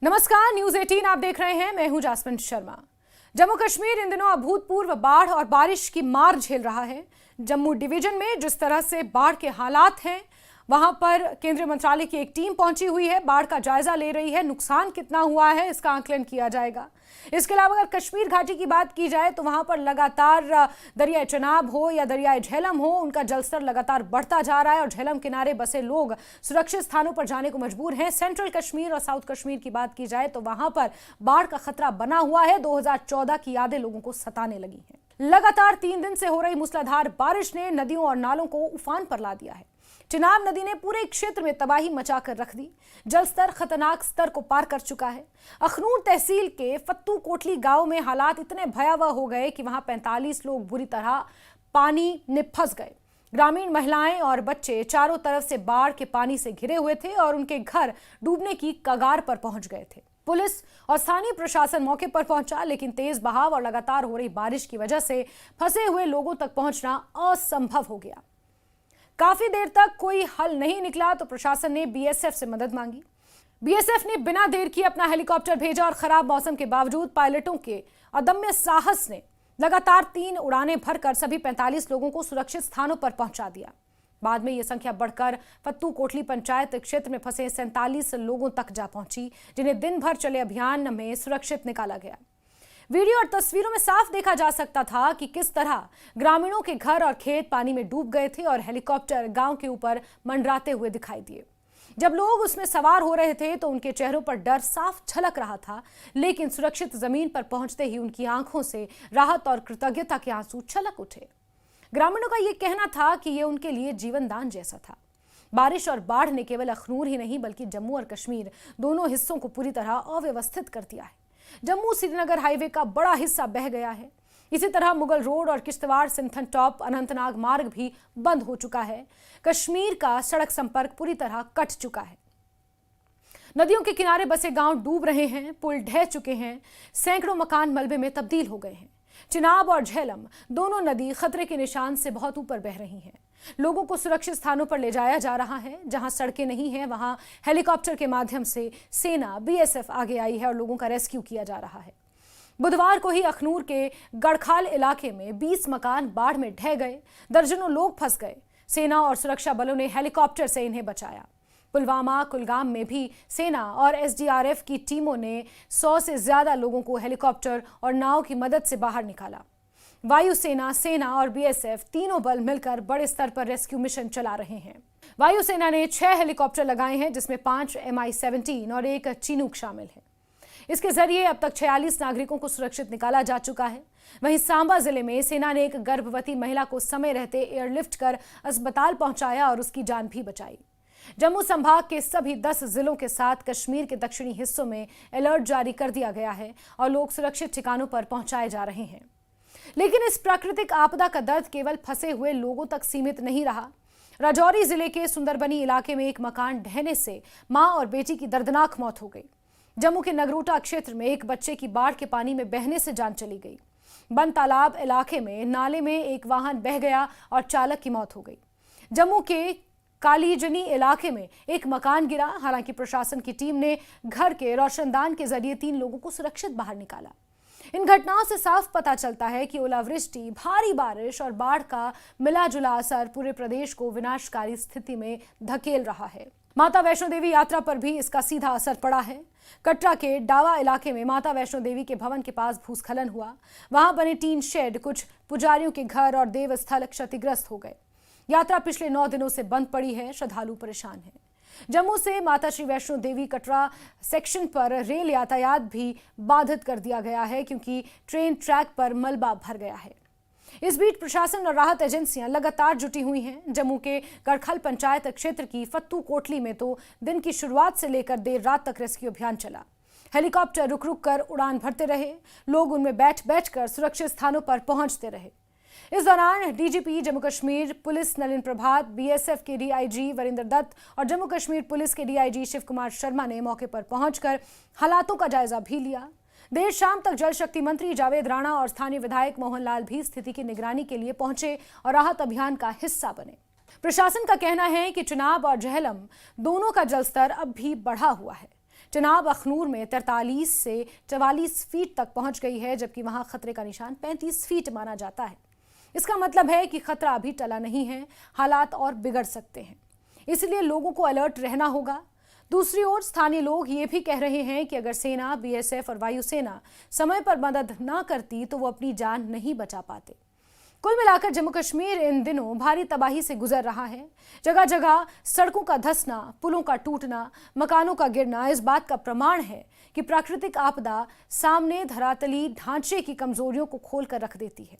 नमस्कार, न्यूज 18 आप देख रहे हैं। मैं हूं जासमिन शर्मा। जम्मू कश्मीर इन दिनों अभूतपूर्व बाढ़ और बारिश की मार झेल रहा है। जम्मू डिवीजन में जिस तरह से बाढ़ के हालात हैं, वहां पर केंद्रीय मंत्रालय की एक टीम पहुंची हुई है, बाढ़ का जायजा ले रही है। नुकसान कितना हुआ है इसका आकलन किया जाएगा। इसके अलावा अगर कश्मीर घाटी की बात की जाए तो वहां पर लगातार दरियाए चनाब हो या दरियाए झेलम हो, उनका जलस्तर लगातार बढ़ता जा रहा है और झेलम किनारे बसे लोग सुरक्षित स्थानों पर जाने को मजबूर हैं। सेंट्रल कश्मीर और साउथ कश्मीर की बात की जाए तो वहां पर बाढ़ का खतरा बना हुआ है। 2014 की यादें लोगों को सताने लगी हैं। लगातार 3 दिन से हो रही मूसलाधार बारिश ने नदियों और नालों को उफान पर ला दिया है। चिनाब नदी ने पूरे क्षेत्र में तबाही मचाकर रख दी। जलस्तर खतरनाक स्तर को पार कर चुका है। अखनूर तहसील के फत्तू कोटली गांव में हालात इतने भयावह हो गए कि वहां 45 लोग बुरी तरह पानी में फंस गए। ग्रामीण महिलाएं और बच्चे चारों तरफ से बाढ़ के पानी से घिरे हुए थे और उनके घर डूबने की कगार पर पहुंच गए थे। पुलिस और स्थानीय प्रशासन मौके पर पहुंचा, लेकिन तेज बहाव और लगातार हो रही बारिश की वजह से फंसे हुए लोगों तक पहुंचना असंभव हो गया। काफी देर तक कोई हल नहीं निकला तो प्रशासन ने बीएसएफ से मदद मांगी। बीएसएफ ने बिना देर किए अपना हेलीकॉप्टर भेजा और खराब मौसम के बावजूद पायलटों के अदम्य साहस ने लगातार 3 उड़ानें भरकर सभी 45 लोगों को सुरक्षित स्थानों पर पहुंचा दिया। बाद में यह संख्या बढ़कर फत्तू कोटली पंचायत क्षेत्र में फंसे 47 लोगों तक जा पहुंची, जिन्हें दिन भर चले अभियान में सुरक्षित निकाला गया। वीडियो और तस्वीरों में साफ देखा जा सकता था कि किस तरह ग्रामीणों के घर और खेत पानी में डूब गए थे और हेलीकॉप्टर गांव के ऊपर मंडराते हुए दिखाई दिए। जब लोग उसमें सवार हो रहे थे तो उनके चेहरों पर डर साफ झलक रहा था, लेकिन सुरक्षित जमीन पर पहुंचते ही उनकी आंखों से राहत और कृतज्ञता के आंसू छलक उठे। ग्रामीणों का यह कहना था कि यह उनके लिए जीवन दान जैसा था। बारिश और बाढ़ ने केवल अखनूर ही नहीं बल्कि जम्मू और कश्मीर दोनों हिस्सों को पूरी तरह अव्यवस्थित कर दिया है। जम्मू श्रीनगर हाईवे का बड़ा हिस्सा बह गया है। इसी तरह मुगल रोड और किश्तवाड़ सिंथन टॉप अनंतनाग मार्ग भी बंद हो चुका है। कश्मीर का सड़क संपर्क पूरी तरह कट चुका है। नदियों के किनारे बसे गांव डूब रहे हैं, पुल ढह चुके हैं, सैकड़ों मकान मलबे में तब्दील हो गए हैं। चिनाब और झेलम दोनों नदी खतरे के निशान से बहुत ऊपर बह रही हैं। लोगों को सुरक्षित स्थानों पर ले जाया जा रहा है। जहां सड़कें नहीं हैं वहां हेलीकॉप्टर के माध्यम से सेना बीएसएफ आगे आई है और लोगों का रेस्क्यू किया जा रहा है। बुधवार को ही अखनूर के गढ़खाल इलाके में 20 मकान बाढ़ में ढह गए। दर्जनों लोग फंस गए। सेना और सुरक्षा बलों ने हेलीकॉप्टर से इन्हें बचाया। पुलवामा, कुलगाम में भी सेना और एसडीआरएफ की टीमों ने 100 से ज्यादा लोगों को हेलीकॉप्टर और नाव की मदद से बाहर निकाला। वायुसेना, सेना और बीएसएफ तीनों बल मिलकर बड़े स्तर पर रेस्क्यू मिशन चला रहे हैं। वायुसेना ने 6 हेलीकॉप्टर लगाए हैं, जिसमें 5 MI-17 और 1 चिनूक शामिल है। इसके जरिए अब तक 46 नागरिकों को सुरक्षित निकाला जा चुका है। वहीं सांबा जिले में सेना ने एक गर्भवती महिला को समय रहते एयरलिफ्ट कर अस्पताल पहुंचाया और उसकी जान भी बचाई। जम्मू संभाग के सभी 10 जिलों के साथ कश्मीर के दक्षिणी हिस्सों में अलर्ट जारी कर दिया गया है और लोग सुरक्षित ठिकानों पर पहुंचाए जा रहे हैं। लेकिन इस प्राकृतिक आपदा का दर्द केवल फंसे हुए लोगों तक सीमित नहीं रहा। राजौरी जिले के सुंदरबनी इलाके में एक मकान ढहने से मां और बेटी की दर्दनाक मौत हो गई। जम्मू के नगरोटा क्षेत्र में एक बच्चे की बाढ़ के पानी में बहने से जान चली गई। बंद तालाब इलाके में नाले में एक वाहन बह गया और चालक की मौत हो गई। जम्मू के कालीजनी इलाके में एक मकान गिरा। हालांकि प्रशासन की टीम ने घर के रोशनदान के जरिए 3 लोगों को सुरक्षित बाहर निकाला। इन घटनाओं से साफ पता चलता है कि ओलावृष्टि, भारी बारिश और बाढ़ का मिला जुला असर पूरे प्रदेश को विनाशकारी स्थिति में धकेल रहा है। माता वैष्णो देवी यात्रा पर भी इसका सीधा असर पड़ा है। कटरा के डावा इलाके में माता वैष्णो देवी के भवन के पास भूस्खलन हुआ। वहां बने टीन शेड, कुछ पुजारियों के घर और देवस्थल क्षतिग्रस्त हो गए। यात्रा पिछले 9 दिनों से बंद पड़ी है। श्रद्धालु परेशान हैं। जम्मू से माता श्री वैष्णो देवी कटरा सेक्शन पर रेल यातायात भी बाधित कर दिया गया है, क्योंकि ट्रेन ट्रैक पर मलबा भर गया है। इस बीच प्रशासन और राहत एजेंसियां लगातार जुटी हुई हैं। जम्मू के गढ़खल पंचायत क्षेत्र की फत्तू कोटली में तो दिन की शुरुआत से लेकर देर रात तक रेस्क्यू अभियान चला। हेलीकॉप्टर रुक रुक कर उड़ान भरते रहे। लोग उनमें बैठ बैठ कर सुरक्षित स्थानों पर पहुंचते रहे। इस दौरान डीजीपी जम्मू कश्मीर पुलिस नलिन प्रभात, बीएसएफ के डीआईजी वरिंदर दत्त और जम्मू कश्मीर पुलिस के डीआईजी शिव कुमार शर्मा ने मौके पर पहुंचकर हालातों का जायजा भी लिया। देर शाम तक जल शक्ति मंत्री जावेद राणा और स्थानीय विधायक मोहन लाल भी स्थिति की निगरानी के लिए पहुंचे और राहत अभियान का हिस्सा बने। प्रशासन का कहना है कि चिनाब और झेलम दोनों का जलस्तर अब भी बढ़ा हुआ है। चिनाब अखनूर में 43 से 44 फीट तक पहुंच गई है, जबकि वहां खतरे का निशान 35 फीट माना जाता है। इसका मतलब है कि खतरा अभी टला नहीं है, हालात और बिगड़ सकते हैं, इसलिए लोगों को अलर्ट रहना होगा। दूसरी ओर स्थानीय लोग ये भी कह रहे हैं कि अगर सेना, बीएसएफ और वायुसेना समय पर मदद न करती तो वो अपनी जान नहीं बचा पाते। कुल मिलाकर जम्मू कश्मीर इन दिनों भारी तबाही से गुजर रहा है। जगह जगह सड़कों का धंसना, पुलों का टूटना, मकानों का गिरना इस बात का प्रमाण है कि प्राकृतिक आपदा सामने धरातली ढांचे की कमजोरियों को खोल कर रख देती है।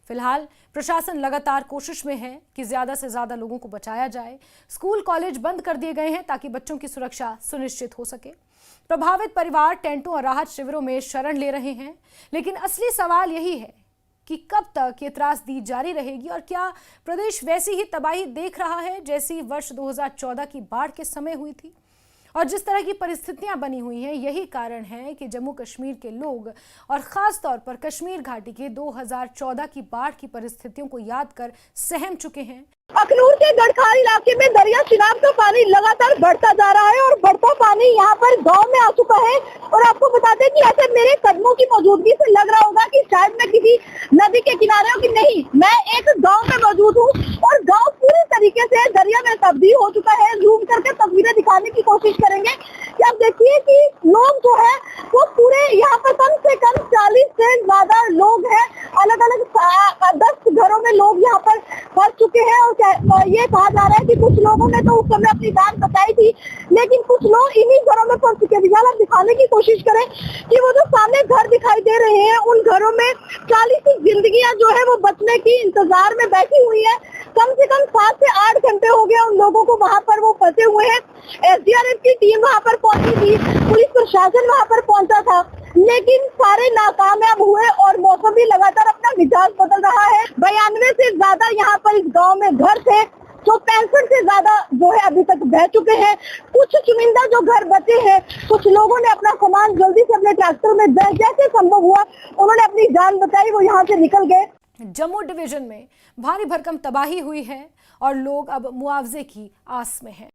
फिलहाल प्रशासन लगातार कोशिश में है कि ज्यादा से ज्यादा लोगों को बचाया जाए। स्कूल कॉलेज बंद कर दिए गए हैं ताकि बच्चों की सुरक्षा सुनिश्चित हो सके। प्रभावित परिवार टेंटों और राहत शिविरों में शरण ले रहे हैं, लेकिन असली सवाल यही है कि कब तक ये त्रासदी जारी रहेगी और क्या प्रदेश वैसी ही तबाही देख रहा है जैसी वर्ष 2014 की बाढ़ के समय हुई थी। और जिस तरह की परिस्थितियां बनी हुई हैं, यही कारण है कि जम्मू कश्मीर के लोग और खास तौर पर कश्मीर घाटी के 2014 की बाढ़ की परिस्थितियों को याद कर सहम चुके हैं। अखनूर के गढ़खाल इलाके में दरिया चिनाब का पानी लगातार बढ़ता जा रहा है और बढ़ता पानी यहाँ पर गांव में आ चुका है। और आपको बताते हैं कि ऐसे मेरे कदमों की मौजूदगी से लग रहा होगा कि शायद मैं किसी नदी के किनारे हूँ, कि नहीं, मैं एक गांव में मौजूद हूँ और गांव पूरी तरीके से दरिया में तब्दील हो चुका है। जूम करके तस्वीरें दिखाने की कोशिश करेंगे कि आप देखिए कि लोग जो है वो पूरे यहाँ पर कम से कम 40 से ज्यादा लोग हैं। अलग अलग 10 घरों में लोग यहाँ पर फंस चुके हैं और ये कहा जा रहा है कि कुछ लोगों ने तो उस समय अपनी जान बचाई थी, लेकिन कुछ लोग इन्हीं घरों में फंस चुके हैं। आप दिखाने की कोशिश करें कि वो जो सामने घर दिखाई दे रहे हैं, उन घरों में 40 की जिंदगियां जो है वो बचने की इंतजार में बैठी हुई है। कम से कम 7 से 8 घंटे हो गए उन लोगों को वहाँ पर वो फंसे हुए हैं। एसडीआरएफ की टीम वहाँ पर पहुंची थी, पुलिस प्रशासन वहाँ पर पहुंचा था, लेकिन सारे नाकामयाब हुए और मौसम भी लगातार अपना मिजाज बदल रहा है। 92 से ज्यादा यहाँ पर इस गांव में घर थे, जो 65 से ज्यादा जो है अभी तक बह चुके हैं। कुछ चुनिंदा जो घर बचे हैं, कुछ लोगों ने अपना सामान जल्दी से अपने ट्रैक्टर में जैसे संभव हुआ उन्होंने अपनी जान बचाई, वो यहाँ से निकल गए। जम्मू डिवीजन में भारी भरकम तबाही हुई है और लोग अब मुआवजे की आस में हैं।